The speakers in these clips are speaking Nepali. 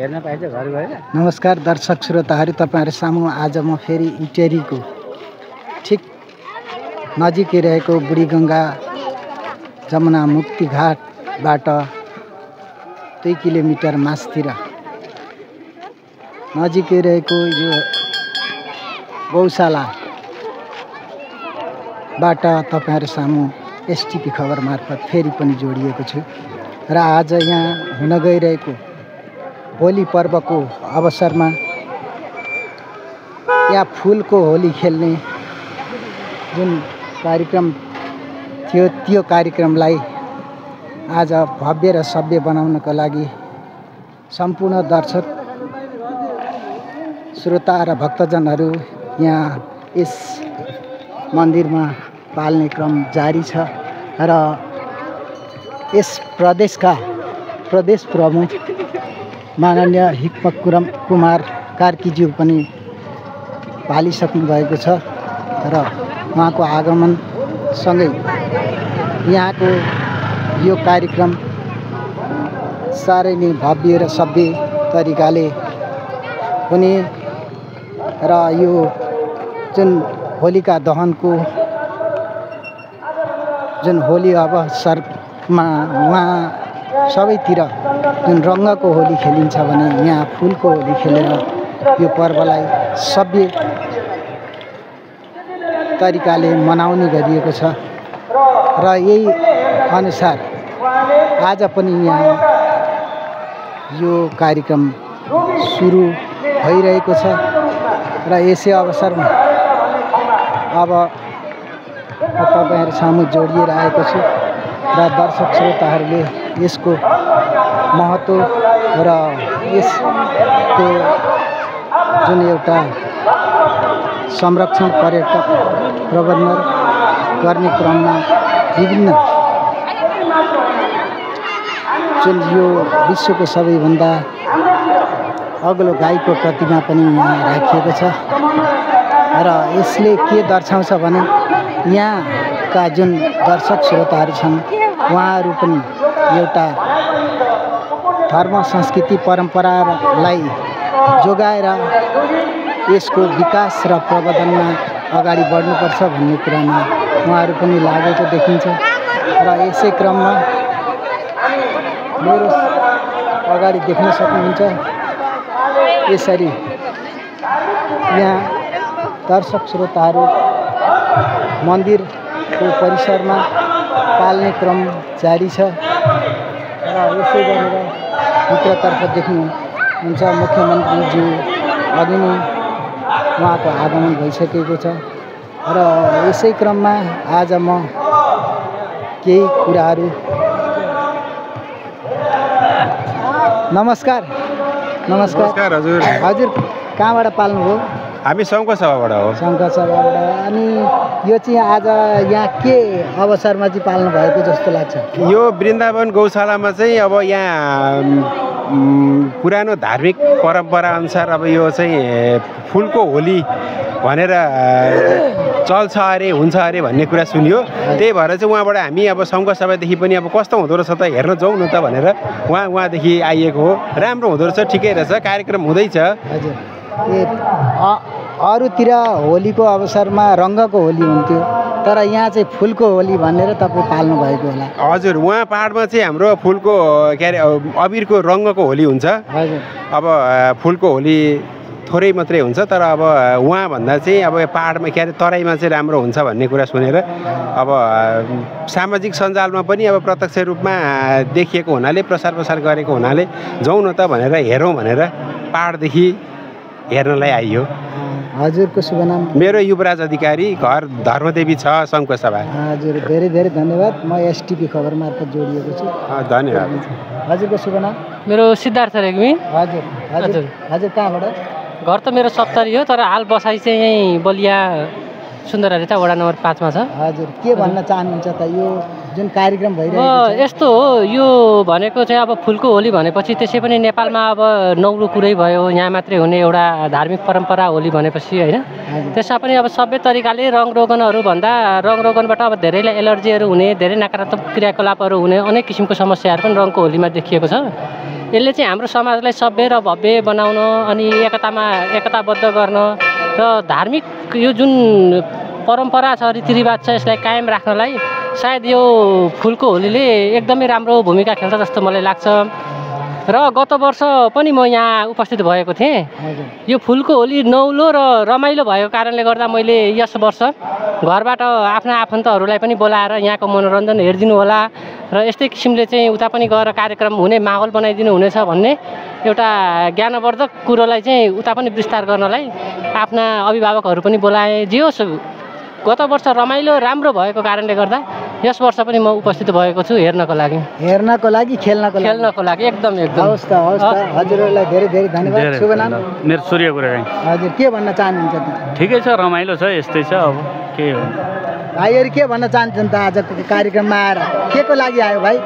हेर्न पाइन्छ घर गएर। नमस्कार दर्शक श्रोताहरू, तपाईँहरू सामु आज म फेरि इटेरीको ठिक नजिकै रहेको बुढीगङ्गा जमुना मुक्ति घाटबाट 2 किलोमिटर मास्तिर नजिकै रहेको यो गौशालाबाट तपाईँहरू सामु एसटिपी खबर मार्फत फेरि पनि जोडिएको छु र आज यहाँ हुन गइरहेको होली पर्वको अवसरमा यहाँ फुलको होली खेल्ने जुन कार्यक्रम थियो त्यो कार्यक्रमलाई आज भव्य र सभ्य बनाउनको लागि सम्पूर्ण दर्शक श्रोता र भक्तजनहरू यहाँ यस मन्दिरमा पाल्ने क्रम जारी छ र यस प्रदेशका प्रदेश प्रमुख माननीय हिक्मत कुमार कार्कीज्यू पनि पालिसक्नु भएको छ र उहाँको आगमनसँगै यहाँको यो कार्यक्रम साह्रै नै भव्य र सभ्य तरिकाले हुने र यो जुन होलिका दहनको जुन होली अवसरमा उहाँ सबैतिर जुन रङ्गको होली खेलिन्छ भने यहाँ फुलको होली खेलेर यो पर्वलाई सभ्य तरिकाले मनाउने गरिएको छ र यही अनुसार आज पनि यहाँ यो कार्यक्रम सुरु भइरहेको छ र यसै अवसरमा अब तपाईँहरू सामु जोडिएर आएको छु र दर्शक श्रोताहरूले यसको महत्त्व र यसको जुन एउटा संरक्षण पर्यटक प्रबन्धन गर्ने क्रममा विभिन्न जुन यो विश्वको सबैभन्दा अग्लो गाईको प्रतिमा पनि यहाँ राखिएको छ र यसले के दर्शाउँछ भने यहाँका जुन दर्शक श्रोताहरू छन् उहाँहरू पनि एउटा धर्म संस्कृति परम्परालाई जोगाएर यसको विकास र प्रवर्धनमा अगाडि बढ्नुपर्छ भन्ने कुरामा उहाँहरू पनि लागेको देखिन्छ र यसै क्रममा मेरो अगाडि देख्न सक्नुहुन्छ यसरी यहाँ दर्शक श्रोताहरू मन्दिरको परिसरमा पाल्ने क्रम जारी छ र यसै गरेर भित्रतर्फ देख्नुहुन्छ मुख्यमन्त्रीज्यू अघि नै उहाँको आगमन भइसकेको छ र यसै क्रममा आज म केही कुराहरू नमस्कार हजुर। हजुर कहाँबाट पाल्नुभयो? हामी सङ्घसभाबाट हो। सङ्घसभाबाट। अनि यो चाहिँ आज यहाँ के अवसरमा चाहिँ पाल्नु भएको जस्तो लाग्छ? यो वृन्दावन गौशालामा चाहिँ अब यहाँ पुरानो धार्मिक परम्परा अनुसार अब यो चाहिँ फुलको होली भनेर चल्छ अरे हुन्छ अरे भन्ने कुरा सुनियो। त्यही भएर चाहिँ उहाँबाट हामी अब सङ्घसभादेखि पनि अब कस्तो हुँदो रहेछ त हेर्न जाउँ न त भनेर उहाँदेखि आइएको हो। राम्रो हुँदो रहेछ, ठिकै रहेछ, कार्यक्रम हुँदैछ। हजुर। अरूतिर होलीको अवसरमा रङ्गको होली हुन्थ्यो, तर यहाँ चाहिँ फुलको होली भनेर तपाईँ पाल्नु भएको होला। हजुर, उहाँ पाहाडमा चाहिँ हाम्रो फुलको के अरे अबिरको रङ्गको होली हुन्छ। हजुर। अब फुलको होली थोरै मात्रै हुन्छ, तर अब उहाँभन्दा चाहिँ अब पाहाडमा के अरे तराईमा चाहिँ राम्रो हुन्छ भन्ने कुरा सुनेर अब सामाजिक सञ्जालमा पनि अब प्रत्यक्ष रूपमा देखिएको हुनाले प्रसार गरेको हुनाले जाउँ न त भनेर हेरौँ भनेर पाहाडदेखि हेर्नलाई आइयो। हजुरको शुभ नाम? मेरो युवराज अधिकारी, घर धर्मदेवी 6 सङ्घसभा। हजुर, धेरै धेरै धन्यवाद। म एसटिपी खबर मार्फत जोडिएको छु। धन्यवाद। हजुरको शुभ नाम? मेरो सिद्धार्थ रेग्मी। हजुर हजुर हजुर कहाँबाट? घर त मेरो सप्तरी हो, तर हाल बसाइ चाहिँ यहीँ बलिया सुन्दरहरिता वडा नम्बर 5 मा छ। हजुर, के भन्न चाहनुहुन्छ त यो जुन कार्यक्रम भइरहेको छ? यस्तो हो, यो भनेको चाहिँ अब फुलको होली भनेपछि त्यसै पनि नेपालमा अब नौलो कुरै भयो, यहाँ मात्रै हुने एउटा धार्मिक परम्परा होली भनेपछि होइन। त्यसमा पनि अब सबै तरिकाले रङरोगनहरू भन्दा रङरोगनबाट अब धेरैलाई एलर्जीहरू हुने, धेरै नकारात्मक क्रियाकलापहरू हुने, अनेक किसिमको समस्याहरू पनि रङको होलीमा देखिएको छ। यसले चाहिँ हाम्रो समाजलाई सभ्य र भव्य बनाउन अनि एकताबद्ध गर्न र धार्मिक यो जुन परम्परा छ रीतिरिवाज छ यसलाई कायम राख्नलाई सायद यो फुलको होलीले एकदमै राम्रो भूमिका खेल्छ जस्तो मलाई लाग्छ। र गत वर्ष पनि म यहाँ उपस्थित भएको थिएँ। यो फुलको होली नौलो र रमाइलो भएको कारणले गर्दा मैले यस वर्ष घरबाट आफ्ना आफन्तहरूलाई पनि बोलाएर यहाँको मनोरञ्जन हेरिदिनु होला र यस्तै किसिमले चाहिँ उता पनि गएर कार्यक्रम हुने माहौल बनाइदिनु हुनेछ भन्ने एउटा ज्ञानवर्धक कुरोलाई चाहिँ उता पनि विस्तार गर्नलाई आफ्ना अभिभावकहरू पनि बोलाएँ। जे होस् गत वर्ष रमाइलो राम्रो भएको कारणले गर्दा यस वर्ष पनि म उपस्थित भएको छु हेर्नको लागि खेल्नको लागि एकदम हवस् त हजुरहरूलाई धेरै धेरै धन्यवाद। शुभ नाम? मेरो सूर्य गुरुङ। हजुर के भन्न चाहनुहुन्छ? ठिकै छ, रमाइलो छ, यस्तै छ। अब के हो भाइहरू के भन्न चाहन्छन् त आजको कार्यक्रममा आएर? के को लागि आयो भाइ?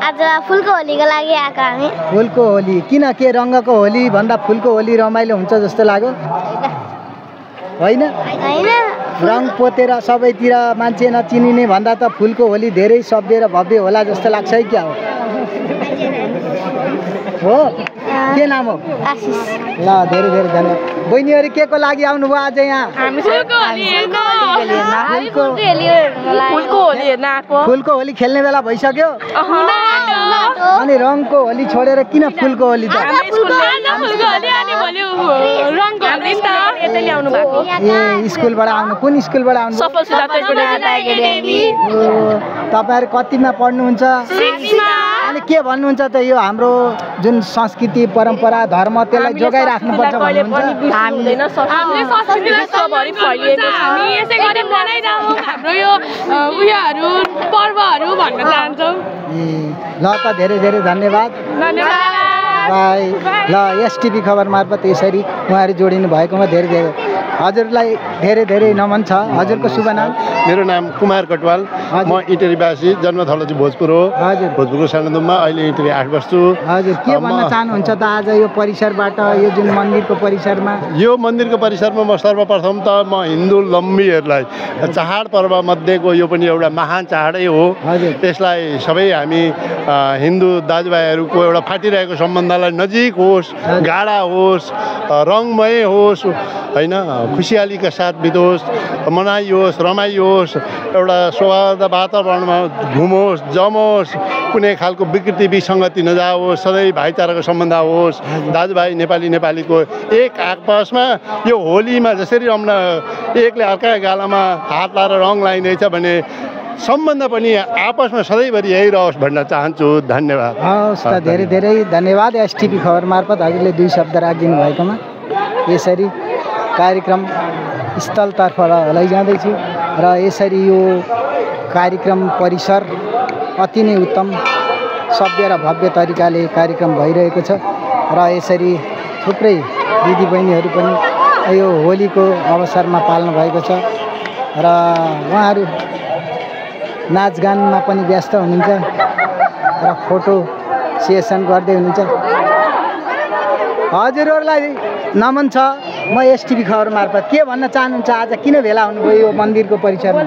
आज फुलको होलीको लागि आएको हामी। फुलको होली किन? के रङ्गको होली भन्दा फुलको होली रमाइलो हुन्छ जस्तो लाग्यो? होइन, रङ पोतेर सबैतिर मान्छे नचिनिने भन्दा त फुलको होली धेरै सभ्य र भव्य होला जस्तो लाग्छ है। क्या हो के नाम हो? आशिष। ल धेरै धेरै धन्यवाद। बहिनीहरू के को लागि आउनुभयो आज यहाँ? फुलको होली खेल्ने बेला भइसक्यो अनि रङको होली छोडेर किन फुलको होली त? ए स्कुलबाट आउनु? कुन स्कुलबाट आउनु? तपाईँहरू कतिमा पढ्नुहुन्छ? अनि के भन्नुहुन्छ त यो हाम्रो जुन संस्कृति परम्परा धर्म त्यसलाई जोगाइराख्नुपर्छ भन्नुहुन्छ? ल त धेरै धेरै धन्यवाद। बाई। ल एसटिभी खबर मार्फत यसरी उहाँहरू जोडिनु भएकोमा धेरै धेरै हजुरलाई धेरै धेरै नमन छ। हजुरको शुभ नाम? मेरो नाम कुमार कटवाल। म इटरीवासी, जन्मथलो चाहिँ भोजपुर हो। हजुर। भोजपुरको सानोदुममा अहिले इटरी 8 बस्छु। हजुर के भन्न चाहनुहुन्छ त आज यो परिसरबाट, यो जुन मन्दिरको परिसरमा? यो मन्दिरको परिसरमा म सर्वप्रथम त म हिन्दू लम्बीहरूलाई चाड पर्व मध्येको यो पनि एउटा महान चाडै हो। त्यसलाई सबै हामी हिन्दू दाजुभाइहरूको एउटा फाटिरहेको सम्बन्धलाई नजिक होस्, गाढा होस्, रङमय होस्, होइन, खुसियालीका साथ बितोस्, मनाइयोस्, रमाइयोस्, एउटा सौहार्द वातावरणमा घुमोस्, जमोस्, कुनै खालको विकृति विसङ्गति नजाओस्, सधैँ भाइचाराको सम्बन्ध होस्, दाजुभाइ नेपालीको एक आपसमा यो होलीमा जसरी एकले अर्का गालामा हात लाएर रङ लगाइँदैछ भने सम्बन्ध पनि आपसमा सधैँभरि यही रहोस् भन्न चाहन्छु। धन्यवाद। हवस् त धेरै धेरै धन्यवाद। एसटिभी खबर मार्फत हजुरले 2 शब्द राखिदिनु भएकोमा। यसरी कार्यक्रम स्थलतर्फ लैजाँदैछु र यसरी यो कार्यक्रम परिसर अति नै उत्तम सभ्य र भव्य तरिकाले कार्यक्रम भइरहेको छ र यसरी थुप्रै दिदीबहिनीहरू पनि यो होलीको अवसरमा पाल्नु भएको छ र उहाँहरू नाचगानमा पनि व्यस्त हुनुहुन्छ र फोटो सेसन गर्दै हुनुहुन्छ। हजुरहरूलाई नमन छ। म एसटिभी खबर मार्फत के भन्न चाहनुहुन्छ? आज किन भेला हुनुभयो यो मन्दिरको परिसरमा?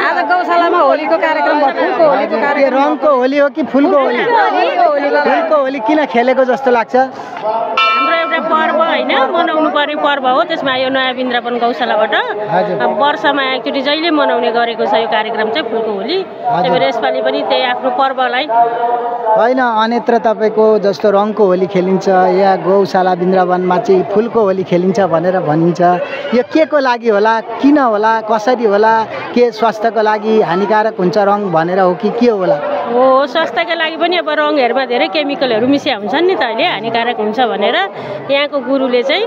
आज गौशालामा होलीको कार्यक्रम भयो। फुलको होलीको कार्यक्रम। रङको होली हो कि फुलको होली? फुलको होली किन खेलेको जस्तो लाग्छ? हाम्रो एउटा पर्व होइन, मनाउनु पर्ने पर्व हो। त्यसमा यो नयाँ वृन्दावन गौशालाबाट वर्षमा एकचोटि जहिले मनाउने गरेको छ यो कार्यक्रम चाहिँ फुलको होली। त्यही भएर यसपालि पनि त्यही आफ्नो पर्वलाई होइन, अन्यत्र तपाईँको जस्तो रङको होली खेलिन्छ या गौशाला वृन्दावनमा चाहिँ फुलको होली खेलिन्छ भनेर भनिन्छ। यो के को लागि होला? किन होला? कसरी होला? के स्वास्थ्यको लागि हानिकारक हुन्छ रङ भनेर हो कि के होला? हो, स्वास्थ्यको लागि पनि अब रङहरूमा धेरै केमिकलहरू मिसिया हुन्छन् नि त, अहिले हानिकारक हुन्छ भनेर यहाँको गुरुले चाहिँ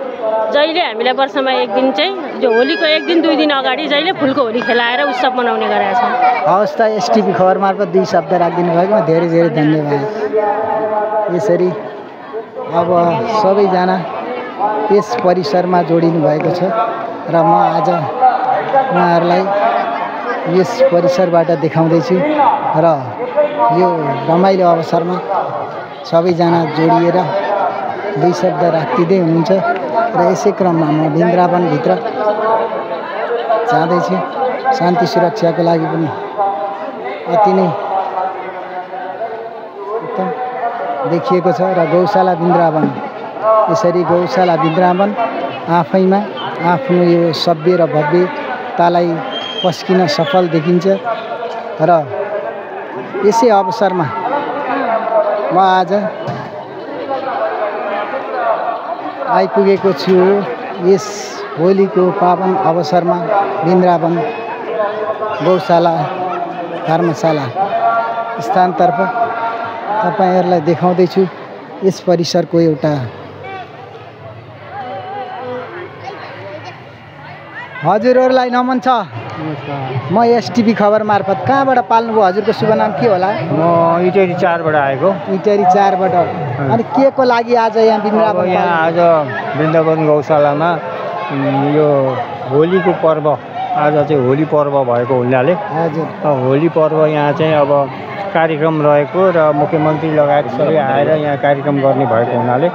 जहिले हामीलाई वर्षमा एक दिन चाहिँ जो होलीको 1 दिन 2 दिन अगाडि जहिले फुलको होली खेलाएर उत्सव मनाउने गरेका छन्। हवस् त एसटिभी खबर मार्फत 2 शब्द राखिदिनु भएकोमा धेरै धेरै धन्यवाद। यसरी अब सबैजना यस परिसरमा जोडिनु भएको छ र म आज उहाँहरूलाई यस परिसरबाट देखाउँदैछु र यो रमाइलो अवसरमा सबैजना जोडिएर 2 शब्द राखिदिँदै हुनुहुन्छ र यसै क्रममा म वृन्दावनभित्र जाँदैछु। शान्ति सुरक्षाको लागि पनि अति नै देखिएको छ र गौशाला वृन्दावन यसरी गौशाला वृन्दावन आफैमा आफ्नो यो सभ्य र भव्यतालाई पस्किन सफल देखिन्छ र यसै अवसरमा म आज आइपुगेको छु यस होलीको पावन अवसरमा वृन्दावन गौशाला धर्मशाला स्थानतर्फ तपाईहरुलाई देखाउँदैछु यस परिसरको एउटा हजुरहरुलाई नमन छ। म एसटिभी खबर मार्फत कहाँबाट पाल्नुभयो हजुरको शुभ नाम के होला? म इटेरी 4 बाट आएको। इटेरी 4 बाट अनि के को लागि आज यहाँ वृन्दावन आज वृन्दावन गौशालामा यो होलीको पर्व आज चाहिँ होली पर्व भएको हुनाले हजुर होली पर्व यहाँ चाहिँ अब कार्यक्रम रहेको र मुख्यमन्त्री लगायत सबै आएर यहाँ कार्यक्रम गर्ने भएको हुनाले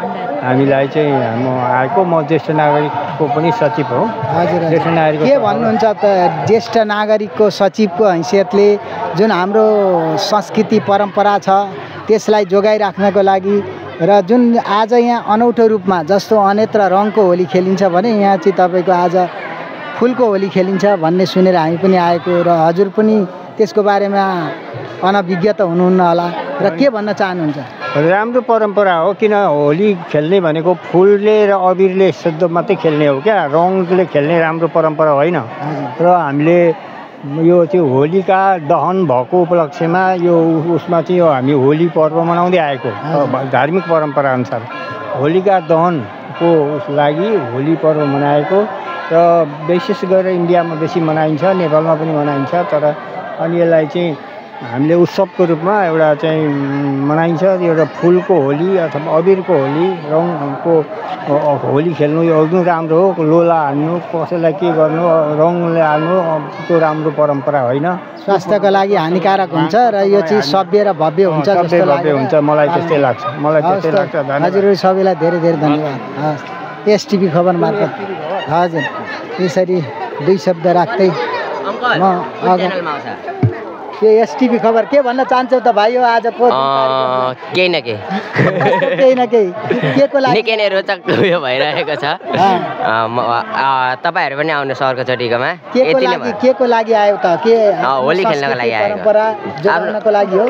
हामीलाई चाहिँ म आएको म ज्येष्ठ नागरिकको पनि सचिव हो। हजुर ज्येष्ठ नागरिक के भन्नुहुन्छ त ज्येष्ठ नागरिकको सचिवको हैसियतले जुन हाम्रो संस्कृति परम्परा छ त्यसलाई जोगाइराख्नको लागि र जुन आज यहाँ अनौठो रूपमा जस्तो अन्यत्र रङको होली खेलिन्छ भने यहाँ चाहिँ तपाईँको आज फुलको होली खेलिन्छ भन्ने सुनेर हामी पनि आएको र हजुर पनि त्यसको बारेमा अनभिज्ञ त हुनुहुन्न होला र के भन्न चाहनुहुन्छ? राम्रो परम्परा हो किन होली खेल्ने भनेको फुलले र अबिरले शुद्ध मात्रै खेल्ने हो क्या रङले खेल्ने राम्रो परम्परा होइन र हामीले यो चाहिँ होलिका दहन भएको उपलक्ष्यमा यो उसमा चाहिँ यो हामी होली पर्व मनाउँदै आएको धार्मिक परम्परा अनुसार होलिका दहनको लागि होली पर्व मनाएको र विशेष गरेर इन्डियामा बेसी मनाइन्छ नेपालमा पनि मनाइन्छ तर अनि यसलाई चाहिँ हामीले उत्सवको रूपमा एउटा चाहिँ मनाइन्छ एउटा फुलको होली अथवा अबिरको होली रङको होली खेल्नु यो एकदम राम्रो हो। लोला हान्नु कसैलाई के गर्नु रङले हाल्नु त्यो राम्रो परम्परा होइन स्वास्थ्यको लागि हानिकारक हुन्छ र यो चाहिँ सभ्य र भव्य हुन्छ जस्तो भव्य हुन्छ मलाई त्यस्तै लाग्छ हजुरहरू सबैलाई धेरै धेरै धन्यवाद। एसटिभी खबर मार्फत हजुर यसरी दुई शब्द राख्दै म यो एसटिभी खबर के भन्न चाहन्छौ त भाइ हो आजको केही न केही के को लागि निकै नै रोचक उयो भइरहेको छ। तपाईहरु पनि आउनु सरको चोटीकोमा के को लागि आयो त के होली खेल्नको लागि आयो परम्परा जोगाउनको लागि हो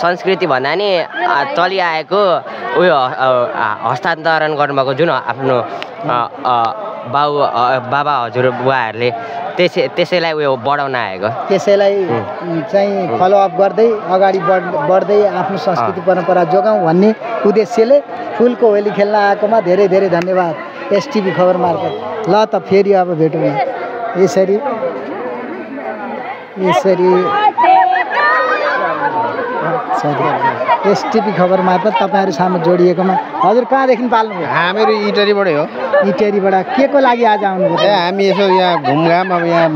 संस्कृति भन्दा नि चलिआएको उयो हस्तान्तरण गर्नुभएको जुन आफ्नो बाबा हजुर बुवाहरूले त्यसैलाई उयो बढाउन आएको त्यसैलाई चाहिँ फलोअप गर्दै अगाडि बढ्दै आफ्नो संस्कृति परम्परा जोगाउँ भन्ने उद्देश्यले फुलको होली खेल्न आएकोमा धेरै धेरै धन्यवाद एसटिभी खबर मार्फत। ल त फेरि अब भेटौँ यसरी एसटिभी खबर मार्फत तपाईँहरू सामु जोडिएकोमा हजुर कहाँदेखि पाल्नुभयो? हामीहरू इटरीबाटै हो। इटरीबाट के को लागि आज आउनुभयो? हामी यसो यहाँ घुमघाम अब यहाँ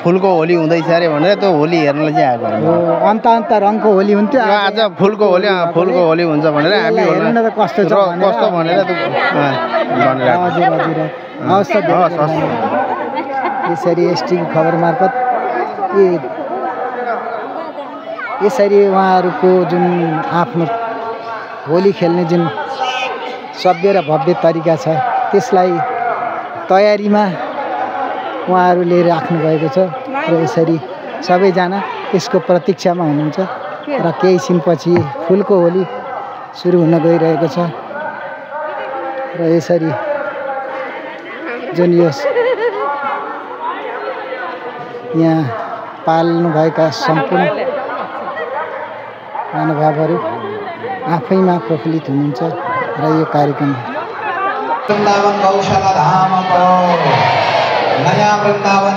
फुलको होली हुँदैछ अरे भनेर त्यो होली हेर्नलाई चाहिँ आएको। अन्त रङको होली हुन्थ्यो आज फुलको होली हुन्छ भनेर हामी हेर्नु न त कस्तो भनेर हजुर हवस् त यसरी एसटिभी खबर मार्फत यसरी उहाँहरूको जुन आफ्नो होली खेल्ने जुन सभ्य र भव्य तरिका छ त्यसलाई तयारीमा उहाँहरूले राख्नुभएको छ र यसरी सबैजना त्यसको प्रतीक्षामा हुनुहुन्छ र केही छिनपछि फुलको होली सुरु हुन गइरहेको छ र यसरी जुन यो यहाँ पाल्नुभएका सम्पूर्ण महानुभावहरू आफैमा प्रफुल्लित हुनुहुन्छ र यो कार्यक्रम वृन्दावन गौशाला धामको नयाँ वृन्दावन